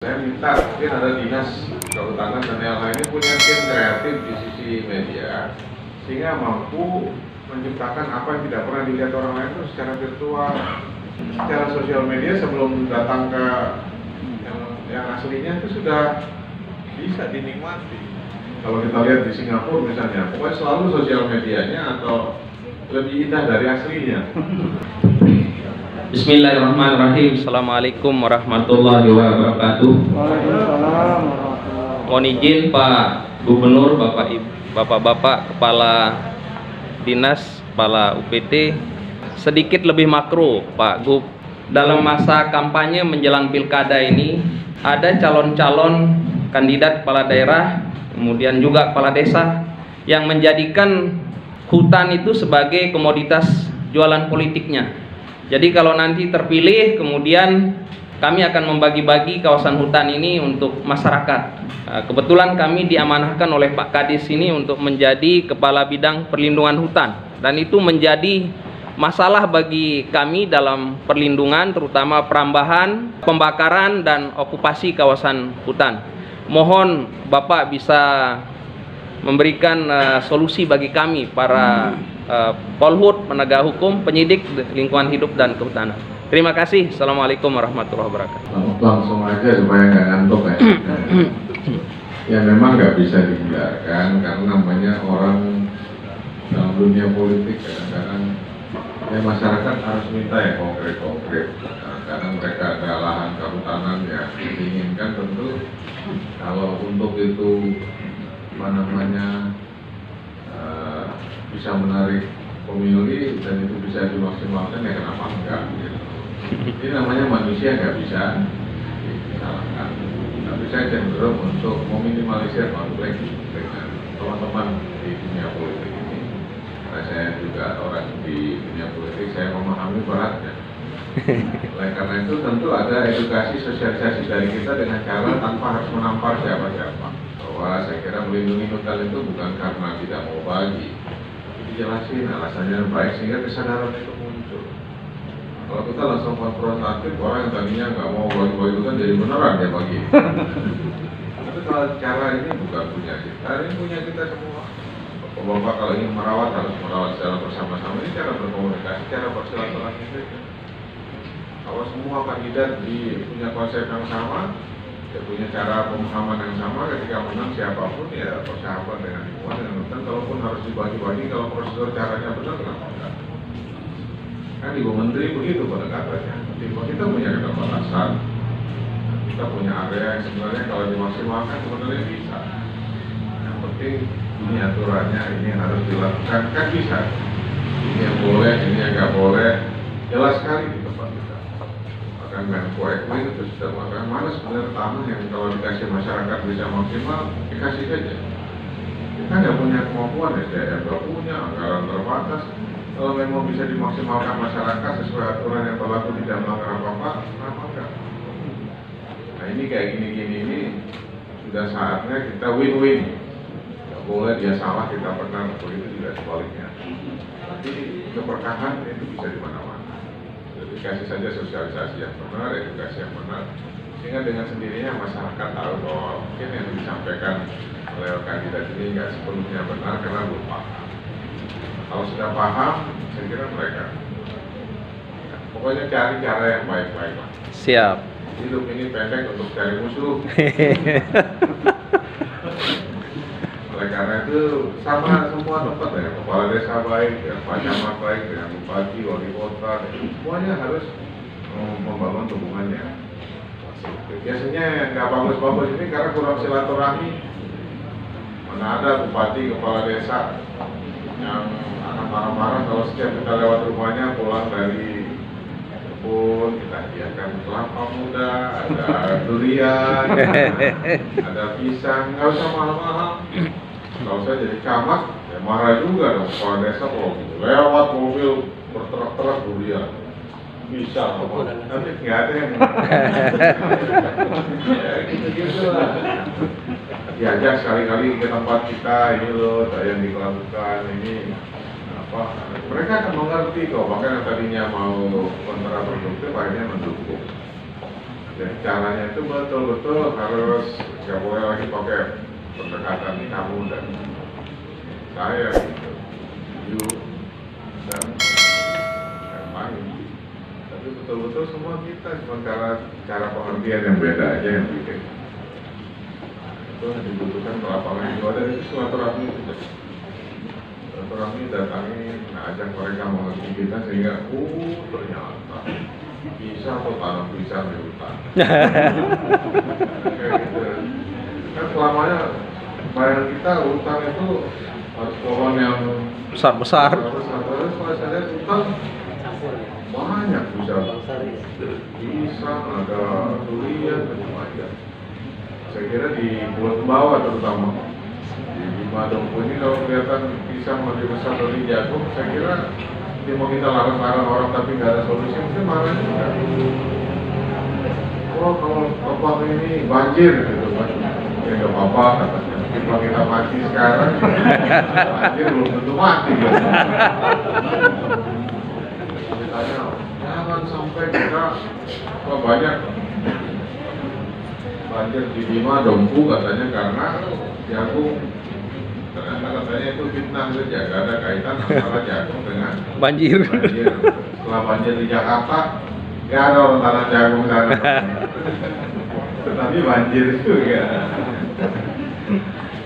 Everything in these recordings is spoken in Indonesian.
Saya minta mungkin ada dinas kehutanan dan yang lainnya punya tim kreatif di sisi media sehingga mampu menciptakan apa yang tidak pernah dilihat orang lain itu secara virtual, secara sosial media sebelum datang ke yang aslinya itu sudah bisa dinikmati. Kalau kita lihat di Singapura misalnya, pokoknya selalu sosial medianya atau lebih indah dari aslinya. Bismillahirrahmanirrahim. Assalamualaikum warahmatullahi wabarakatuh. Mohon izin Pak Gubernur, Bapak-bapak Kepala Dinas, Kepala UPT, sedikit lebih makro Pak Gub. Dalam masa kampanye menjelang pilkada ini, ada calon-calon kandidat kepala daerah, kemudian juga kepala desa yang menjadikan hutan itu sebagai komoditas jualan politiknya. Jadi kalau nanti terpilih, kemudian kami akan membagi-bagi kawasan hutan ini untuk masyarakat. Kebetulan kami diamanahkan oleh Pak Kadis ini untuk menjadi kepala bidang perlindungan hutan, dan itu menjadi masalah bagi kami dalam perlindungan, terutama perambahan, pembakaran, dan okupasi kawasan hutan. Mohon Bapak bisa memberikan solusi bagi kami para Polhut, penegak hukum, penyidik lingkungan hidup dan kehutanan. Terima kasih. Assalamualaikum warahmatullahi wabarakatuh. Langsung aja supaya nggak ngantuk ya. Ya memang nggak bisa dihindarkan karena namanya orang dalam dunia politik kadang-kadang ya masyarakat harus minta ya konkret-konkret. Karena mereka ada lahan kehutanan yang diinginkan, tentu kalau untuk itu bisa menarik pemilih dan itu bisa dimaksimalkan, ya kenapa enggak gitu. Ini namanya manusia, nggak bisa disalahkan. Tapi saya cenderung untuk meminimalisir konflik dengan teman-teman di dunia politik ini. Karena saya juga orang di dunia politik, saya memahami beratnya. Oleh karena itu tentu ada edukasi sosialisasi dari kita dengan cara tanpa harus menampar siapa-siapa. Bahwa saya kira melindungi hutan itu bukan karena tidak mau bagi, dijelasin alasannya baik sehingga kesadaran itu muncul. Kalau kita langsung konfrontatif, orang yang tadinya nggak mau bagi-bagi hutan jadi beneran dia bagi. Tapi kalau cara ini bukan punya kita, ini punya kita semua. Bapak kalau ingin merawat harus merawat secara bersama-sama. Ini cara berkomunikasi, cara bersilaturahmi saja. Kalau semua kandidat punya konsep yang sama, dia punya cara pemahaman yang sama, ketika menang siapapun ya bersahabat dengan lingkungan, dengan hutan. Kalaupun harus dibagi-bagi, kalau prosedur caranya benar, kenapa enggak? Kan Ibu Menteri begitu pendekatannya. Kita punya keterbatasan, kita punya area yang sebenarnya kalau dimaksimalkan sebenarnya bisa. Yang penting ini aturannya, ini harus dilakukan, kan bisa. Ini yang boleh, ini yang nggak boleh, jelas sekali di tempat kita. Bahkan Menko Ekmin itu sudah mengatakan mana sebenarnya tanah yang kalau dikasih masyarakat bisa maksimal, dikasih saja. Kita nggak punya kemampuan, SDM nggak punya, anggaran terbatas. Kalau memang bisa dimaksimalkan masyarakat sesuai aturan yang berlaku, tidak melanggar apa-apa, kenapa enggak? Nah ini kayak gini-gini ini sudah saatnya kita win-win. Nggak boleh dia salah, kita benar, begitu juga sebaliknya. Tapi keberkahan itu bisa di mana-mana. Jadi kasih saja sosialisasi yang benar, edukasi yang benar, sehingga dengan sendirinya masyarakat tahu bahwa mungkin yang disampaikan oleh kandidat ini nggak sepenuhnya benar karena belum paham. Kalau sudah paham, saya kira mereka pokoknya cari cara yang baik-baik lah. Siap. Hidup ini pendek untuk cari musuh. Oleh karena itu sama semua tempat ya, kepala desa baik, ya, Pak Camat baik, dengan bupati, wali kota, semuanya harus membangun hubungannya. Biasanya yang nggak bagus-bagus ini karena kurang silaturahmi. Mana ada bupati, kepala desa yang akan marah-marah kalau setiap kita lewat rumahnya pulang dari kebun, kita hadiahkan kelapa muda, ada durian, ada pisang, nggak usah mahal-mahal. Kalau saya jadi camat, ya marah juga dong kepala desa kalau lewat mobil berterak-terak durian. Bisa, nanti nggak ada yang ya gitu-gitu lah. Diajak sekali-kali ke tempat kita, ini loh yang dilakukan ini apa, mereka akan mengerti kok, bahkan yang tadinya mau kontraproduktif akhirnya mendukung. Jadi caranya itu betul-betul harus nggak boleh lagi pakai pendekatan kamu dan saya gitu, you dan yang lain. Tapi betul-betul semua kita, cuma cara pengertian yang beda aja yang bikin. Itu yang dibutuhkan ke lapangan itu ada itu silaturahmi itu. Silaturahmi datangi, ajak mereka mengerti kita sehingga, ternyata bisa atau tanam pisang di hutan. Kayak gitu. Kan selamanya bayangan kita hutan itu harus pohon yang besar-besar. Kalau saya lihat hutan banyak bisa pisang, ada durian, macam-macam. Saya kira di Pulau Bawah terutama di Madongko ini kalau kelihatan pisang lebih besar dari jagung, saya kira dia mau kita larang-larang orang tapi nggak ada solusi, mungkin marah juga. Oh kalau Bapak ini banjir gitu kan, ya nggak apa-apa katanya. Mungkin kalau kita mati sekarang, banjir belum tentu mati gitu. Ditanya, jangan sampai kita banyak banjir di Bima Dompu katanya karena jagung. Ternyata katanya itu fitnah saja, gak ada kaitan antara jagung dengan Banjir. Setelah banjir di Jakarta, gak ada orang tanam jagung sana. Tetapi banjir juga.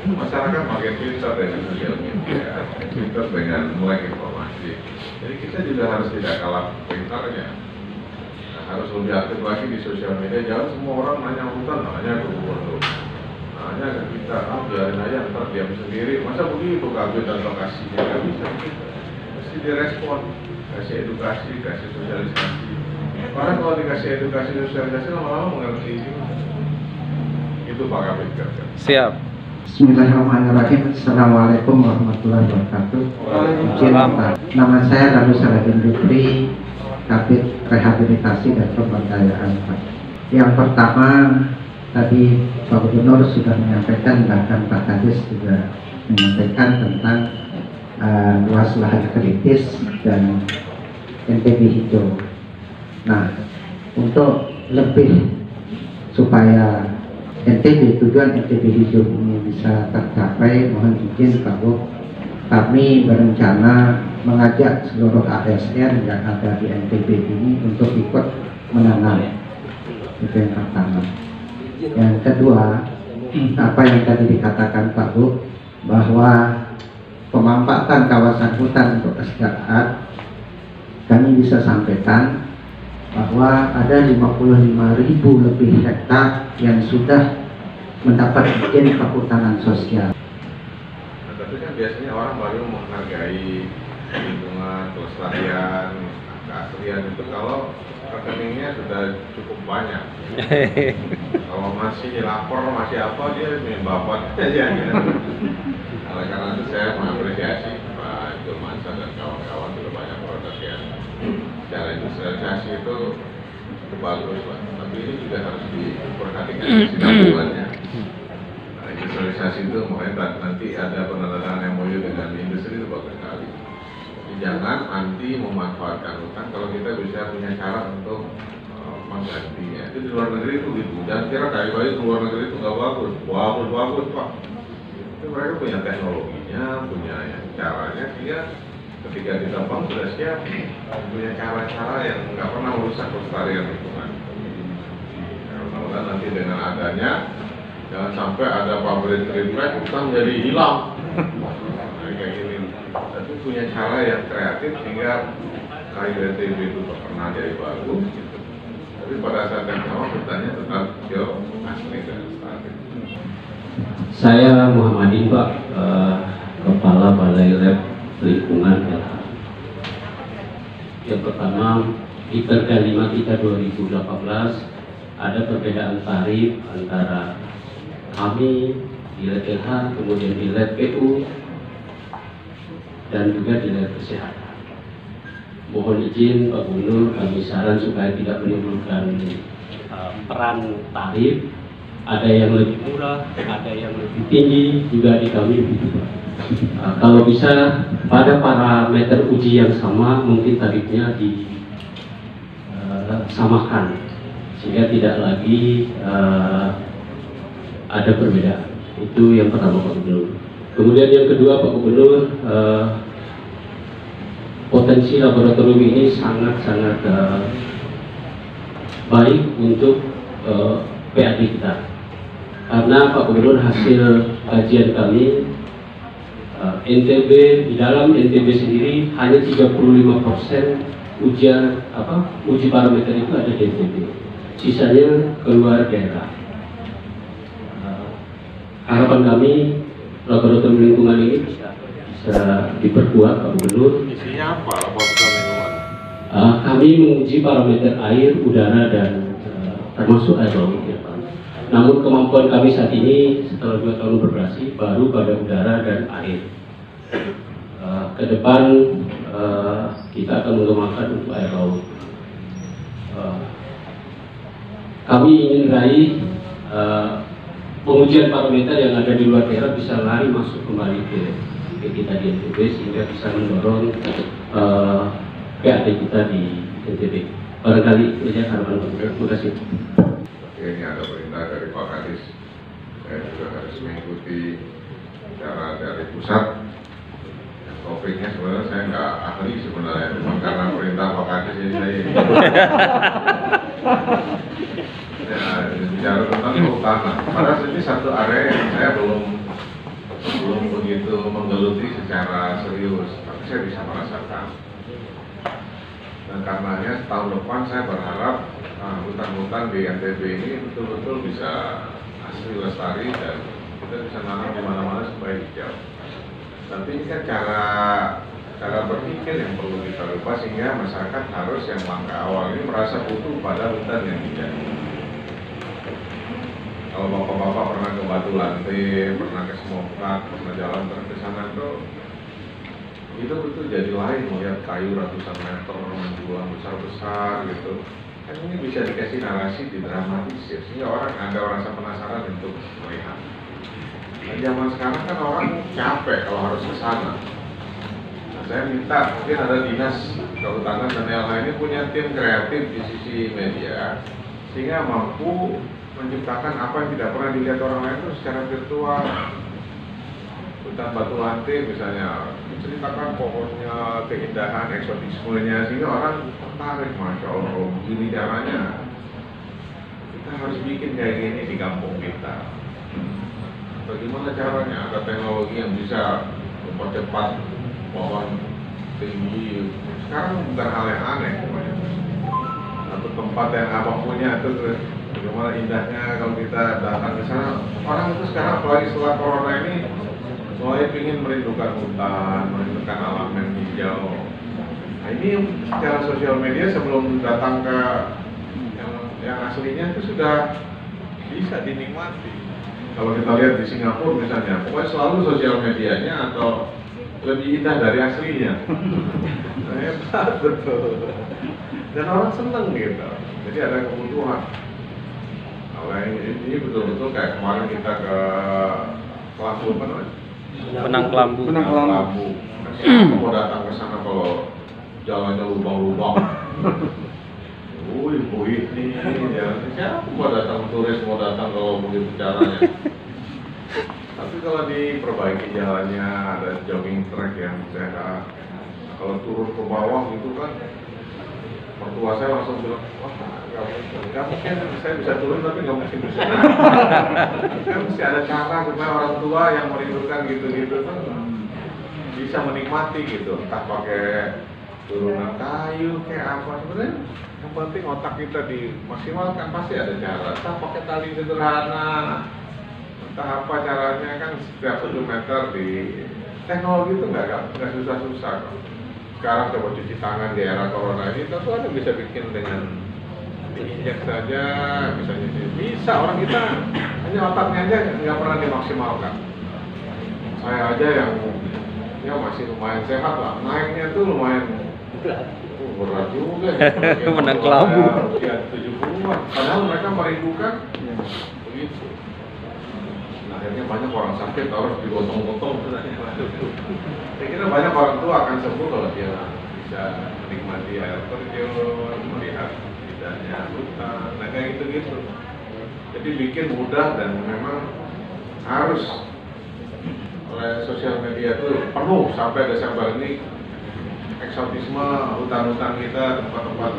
Masyarakat makin pintar dengan sosial media, pintar dengan melek informasi. Jadi kita juga harus tidak kalah pintarnya. Nah, harus lebih aktif lagi di sosial media. Jangan semua orang nanya hutan, nanya ke gubernur. Hanya kita, biarin aja ntar diam sendiri. Masa begitu kabin dan lokasinya nggak bisa gitu. Mesti direspon, kasih edukasi, kasih sosialisasi. Karena kalau dikasih edukasi sosialisasi lama-lama mengerti juga. Itu Pak Kabin kerja. Siap. Bismillahirrahmanirrahim. Assalamualaikum warahmatullahi wabarakatuh. Nama saya Lalu Saladin Lutfi, Kabid Rehabilitasi dan Pemberdayaan. Yang pertama, tadi Pak Gubernur sudah menyampaikan, bahkan Pak Kadis juga menyampaikan tentang luas lahan kritis dan NTB hijau. Nah, untuk lebih supaya tujuan NTB hijau ini bisa tercapai, mohon izin Pak Gub, kami berencana mengajak seluruh ASN yang ada di NTB ini untuk ikut menanam. Itu yang pertama. Yang kedua, apa yang tadi dikatakan Pak Bu, bahwa pemanfaatan kawasan hutan untuk kesejahteraan, kami bisa sampaikan bahwa ada 55.000 lebih hektar yang sudah mendapat izin kehutanan sosial. Nah, tapi kan biasanya orang baru menghargai lingkungan, kelestarian, keaslian itu kalau rekeningnya sudah cukup banyak. Kalau masih lapor, masih apa, dia punya bapak aja. Oleh karena itu saya mengapresiasi Pak Julmansa dan kawan-kawan juga banyak produk yang secara industrialisasi itu bagus lah. Tapi ini juga harus diperhatikan sisi tabungannya. Nah, industrialisasi itu makanya nanti ada penandatangan MOU dengan industri itu bagus sekali. Jangan anti memanfaatkan hutan kalau kita bisa punya cara untuk menggantinya. Itu di luar negeri itu gitu. Jangan kira kayu-kayu di luar negeri itu nggak bagus. Bagus Pak. Itu mereka punya teknologinya, punya caranya, sehingga ketika ditambang sudah siap, punya cara-cara yang nggak pernah merusak kelestarian lingkungan. Mudah-mudahan nanti dengan adanya, jangan sampai ada pabrik triplek hutan jadi hilang. Kayak gini. Tapi punya cara yang kreatif sehingga kayu NTB itu pernah jadi bagus gitu. Tapi pada saat yang sama hutannya tetap hijau, asli dan lestari. Saya Muhammadin Pak, Kepala Balai Lab Lingkungan LH. Yang pertama, di Perda 5 kita 2018 ada perbedaan tarif antara kami di Lab LH, kemudian di Lab PU, dan juga di Lab Kesehatan. Mohon izin Pak Gubernur, kami saran supaya tidak menimbulkan peran tarif. Ada yang lebih murah, ada yang lebih tinggi, juga di kami begitu Pak. Kalau bisa pada parameter uji yang sama, mungkin tarifnya disamakan sehingga tidak lagi ada perbedaan. Itu yang pertama Pak Gubernur. Kemudian yang kedua Pak Gubernur, potensi laboratorium ini sangat-sangat baik untuk PAD kita, karena Pak Gubernur hasil kajian kami NTB, di dalam NTB sendiri hanya 35% uji parameter itu ada di NTB, sisanya keluar daerah. Harapan kami laboratorium lingkungan ini bisa diperkuat Pak Gubernur. Isinya apa laboratorium lingkungan? Kami menguji parameter air, udara, dan termasuk air laut ya Pak. Namun kemampuan kami saat ini setelah 2 tahun beroperasi baru pada udara dan air. Ke depan kita akan mengembangkan untuk air laut. Kami ingin raih pengujian parameter yang ada di luar daerah bisa lari masuk kembali ke kita di NTB, sehingga bisa mendorong PAD kita di NTB. Barangkali itu saja harapan Pak. Terima kasih. Ini ada perintah dari Pak Kadis, saya juga harus mengikuti cara dari pusat. Topiknya sebenarnya saya nggak ahli sebenarnya, cuma karena perintah Pak Kadis jadi saya bicara tentang kehutanan. Padahal ini satu area yang saya belum begitu menggeluti secara serius, tapi saya bisa merasakan. Dan karenanya tahun depan saya berharap hutan-hutan di NTB ini betul-betul bisa asli lestari dan kita bisa nanam di mana-mana supaya hijau. Tapi ini kan cara berpikir yang perlu kita rubah, sehingga masyarakat harus yang langkah awal ini merasa butuh pada hutan yang hijau. Kalau bapak-bapak pernah ke Batu Lantai, pernah ke Semokat, pernah jalan terus ke sana itu betul jadi lain melihat kayu ratusan meter menjulang besar-besar gitu. Kan ini bisa dikasih narasi didramatisir sehingga orang ada rasa penasaran untuk melihat. Nah, zaman sekarang kan orang capek kalau harus ke sana. Nah, saya minta mungkin ada dinas kehutanan dan LH ini punya tim kreatif di sisi media sehingga mampu menciptakan apa yang tidak pernah dilihat orang lain itu secara virtual. Hutan Batu Lantai misalnya menceritakan pohonnya, keindahan, eksotismenya, sehingga orang tertarik, masya Allah, begini caranya. Kita harus bikin kayak gini di kampung kita. Bagaimana caranya? Ada teknologi yang bisa mempercepat pohon tinggi. Sekarang bukan hal yang aneh, atau tempat yang abang punya itu bagaimana indahnya kalau kita datang ke sana. Orang itu sekarang apalagi setelah corona ini mulai ingin merindukan hutan, merindukan alam yang hijau. Nah ini secara sosial media sebelum datang ke yang aslinya itu sudah bisa dinikmati. Kalau kita lihat di Singapura misalnya, pokoknya selalu sosial medianya atau lebih indah dari aslinya. Hebat betul. Dan orang seneng gitu. Jadi ada kebutuhan. Kalau ini betul-betul kayak kemarin kita ke Kelambu, apa namanya? Benang Kelambu. Siapa mau datang ke sana kalau jalannya lubang-lubang? Wih nih jalan. Siapa mau datang turis mau datang kalau begitu caranya? Tapi kalau diperbaiki jalannya, ada jogging track yang sehat. Kalau turun ke bawah gitu kan, mertua saya langsung bilang, wah nggak mungkin saya bisa turun tapi nggak mungkin bisa. Kan mesti ada cara supaya orang tua yang merindukan gitu-gitu kan bisa menikmati gitu, entah pakai turunan kayu kayak apa. Sebenarnya yang penting otak kita dimaksimalkan, pasti ada cara. Entah pakai tali sederhana, entah apa caranya, kan setiap 1 meter di teknologi itu nggak susah-susah kok. Sekarang coba cuci tangan di era corona ini, tentu ada bisa bikin dengan diinjak saja, bisa orang kita hanya otaknya aja nggak pernah dimaksimalkan. Saya aja yang ya masih lumayan sehat lah, naiknya tuh lumayan berat juga. Benang Kelambu. Usia 70-an, padahal mereka merindukan begitu. Akhirnya banyak orang sakit harus digotong-gotong. Saya kira banyak orang tua akan sembuh kalau dia bisa menikmati air terjun, melihat bedanya hutan, nah kayak gitu-gitu. Jadi bikin mudah dan memang harus oleh sosial media itu penuh sampai Desember ini eksotisme hutan-hutan kita, tempat-tempat.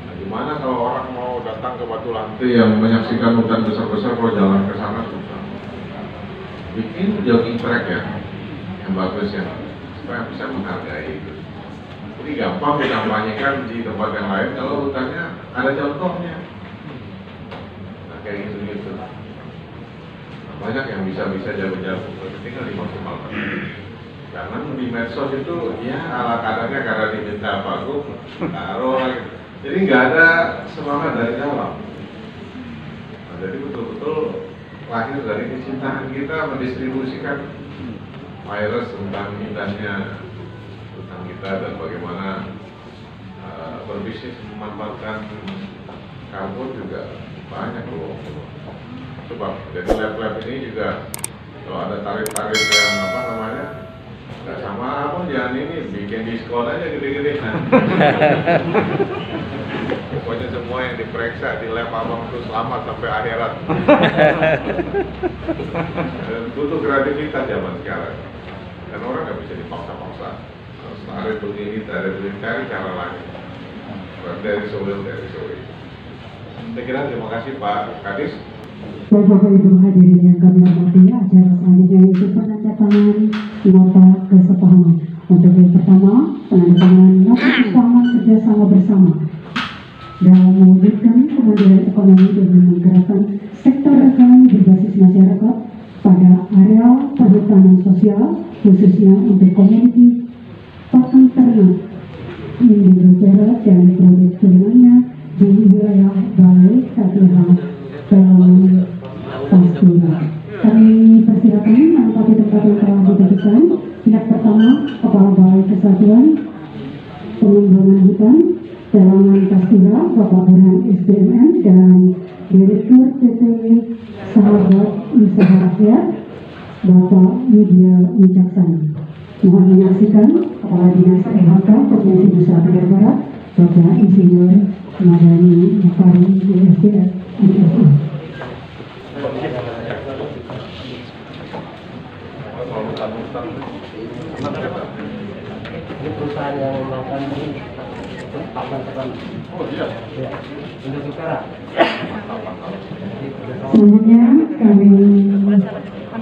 Nah, gimana kalau orang mau datang ke Batu Lantai yang menyaksikan hutan besar-besar, kalau jalan ke sana susah. Bikin jogging track ya, yang bagus ya, supaya bisa menghargai itu. Jadi gampang dikampanyekan di tempat yang lain kalau hutannya ada contohnya. Nah kayak gitu-gitu. Nah, banyak yang bisa jago-jago, tinggal dimaksimalkan. Karena di medsos itu ya ala kadarnya karena diminta Pak Gub, taruh lagi. Jadi nggak ada semangat dari dalam. Nah, jadi betul-betul lahir dari kecintaan kita mendistribusikan virus tentang indahnya hutan kita dan bagaimana berbisnis memanfaatkan karbon juga banyak loh. Sebab jadi lab-lab ini juga kalau ada tarif-tarif yang apa namanya nggak sama apa jangan ini bikin diskon aja gede-gede. Pokoknya semua yang diperiksa di lab abang itu selamat sampai akhirat. Butuh kreativitas zaman sekarang. Dan orang nggak bisa dipaksa-paksa. Harus tarif begini, cari cara lain. Dari soil. Saya kira terima kasih Pak Kadis. Bapak Ibu hadirin yang kami hormati, acara selanjutnya yaitu penandatanganan nota kesepahaman. Untuk yang pertama, penandatanganan nota kesepahaman kerjasama bersama dalam mewujudkan kemajuan ekonomi dengan menggerakkan sektor ekonomi berbasis masyarakat pada areal perhutanan sosial, khususnya untuk komoditi pakan ternak, hidroponik dan produk turunannya di wilayah Balai KTH dalam Pastura. Kami persilakan menempati tempat yang telah ditetapkan. Pihak pertama, Kepala Balai Kesatuan Pengembangan Hutan Dalaman Pastura, Bapak Burhan SDMN, dan Direktur PT Sahabat Usaha Rakyat, Bapak Widya Wicaksana. Mohon menyaksikan Kepala Dinas LHK Provinsi Nusa Tenggara Barat, Bapak Insinyur Madani Makarim USDR MSI. Ini perusahaan yang melakukan pakan ternak. Oh iya. Ya, untuk sekarang. Selanjutnya kami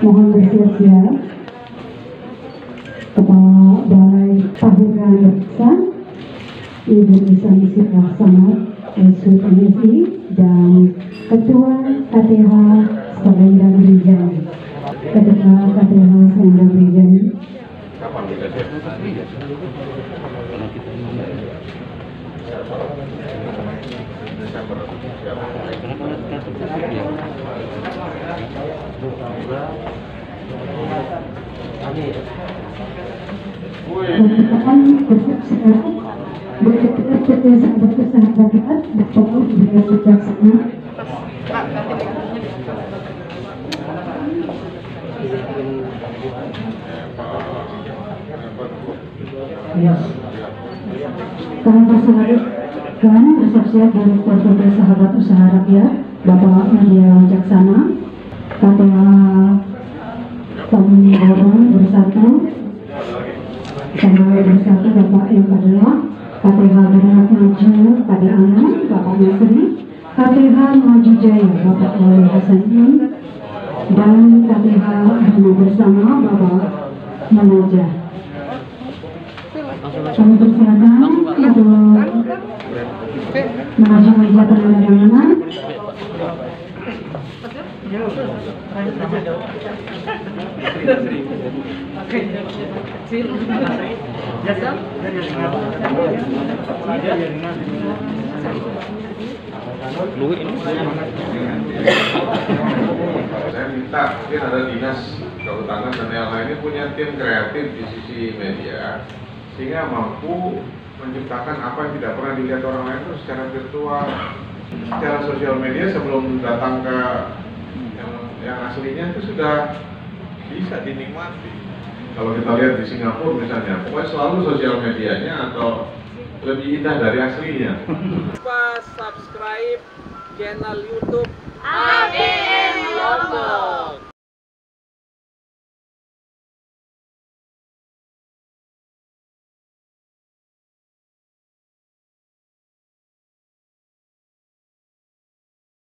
mohon bersiap-siap Kepala Balai Pahungan Desa Ibu Nisa Misirah Samad SUMSI dan Ketua KTH Selendang Rijal. Ketua KTH Selendang Rijal. Kapan dikasih? Desember. Merupakan bersiap-siap Direktur PT Sahabat Usaha Rakyat, Bapak Widya Wicaksana. Kami persilakan bersiap-siap Direktur PT Sahabat Usaha Rakyat, Bapak Widya Wicaksana, KTH Pemborong Bersatu, Pemborong Bersatu Bapak yang adalah KTH Berat Maju pada Anak, Bapak Nasri, KTH Maju Jaya, Bapak Wali Hasan Yun, dan KTH Bersama Bersama, Bapak Manajah. Kami persilakan untuk menuju meja penandatanganan. Saya minta mungkin ada dinas kehutanan dan yang lainnya punya tim kreatif di sisi media sehingga mampu menciptakan apa yang tidak pernah dilihat orang lain itu secara virtual, secara sosial media sebelum datang ke yang aslinya itu sudah bisa dinikmati. Kalau kita lihat di Singapura misalnya, pokoknya selalu sosial medianya atau lebih indah dari aslinya. Lupa subscribe channel YouTube AD